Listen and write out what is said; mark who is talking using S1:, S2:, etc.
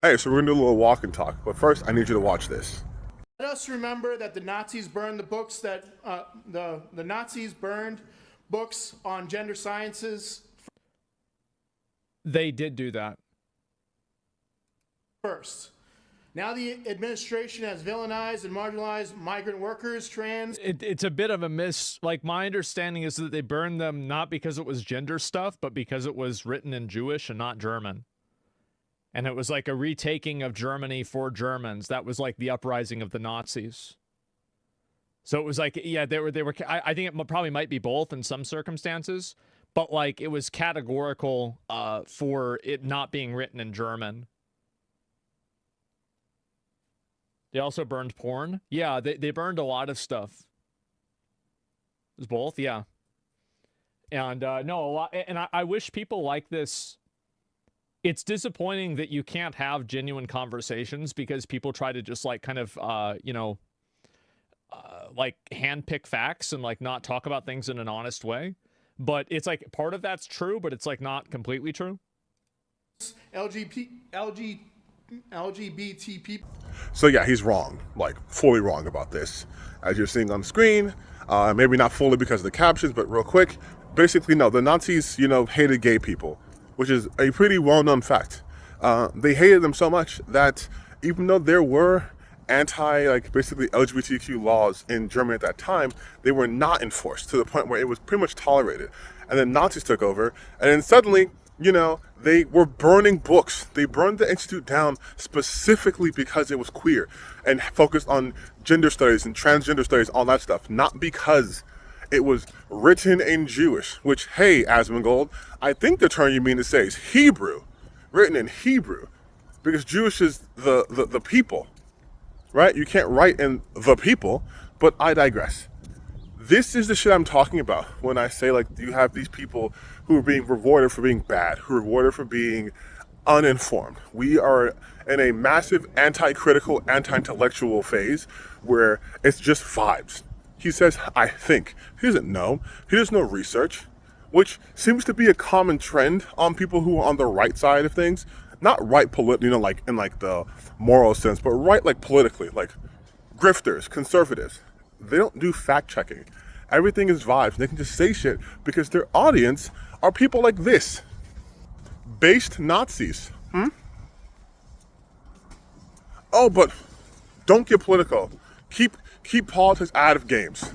S1: Hey, so we're gonna do a little walk and talk, but first I need you to watch this.
S2: Let us remember that the Nazis burned the books that the Nazis burned books on gender sciences
S3: They did do that.
S2: first. Now the administration has villainized and marginalized migrant workers, trans.
S3: It's a bit of a miss. Like, my understanding is that they burned them not because it was gender stuff, but because it was written in Jewish and not German. And it was like a retaking of Germany for Germans. That was like the uprising of the Nazis. So it was like, yeah, they were. I think it probably might be both in some circumstances, but like it was categorical for it not being written in German. They also burned porn. Yeah, they burned a lot of stuff. It was both, yeah. And no, a lot. And I wish people like this. It's disappointing that you can't have genuine conversations because people try to just like kind of, like handpick facts and like not talk about things in an honest way. But it's like part of that's true, but it's like not completely true.
S2: LGBT people.
S1: So yeah, he's wrong, like fully wrong about this. As you're seeing on screen, maybe not fully because of the captions, but real quick, basically no, the Nazis, hated gay people, which is a pretty well-known fact. They hated them so much that even though there were basically LGBTQ laws in Germany at that time, they were not enforced to the point where it was pretty much tolerated. And then Nazis took over, and then suddenly, they were burning books. They burned the institute down specifically because it was queer and focused on gender studies and transgender studies, all that stuff, not because it was written in Jewish, which, hey, Asmongold, I think the term you mean to say is Hebrew, written in Hebrew, because Jewish is the people, right? You can't write in the people, but I digress. This is the shit I'm talking about when I say, like, you have these people who are being rewarded for being bad, who are rewarded for being uninformed. We are in a massive anti-critical, anti-intellectual phase where it's just vibes. He says, I think. He doesn't know. He does no research, which seems to be a common trend on people who are on the right side of things. Not right politically, like in like the moral sense, but right like politically, like grifters, conservatives. They don't do fact checking. Everything is vibes. They can just say shit because their audience are people like this. Based Nazis. Oh, but don't get political. Keep politics out of games.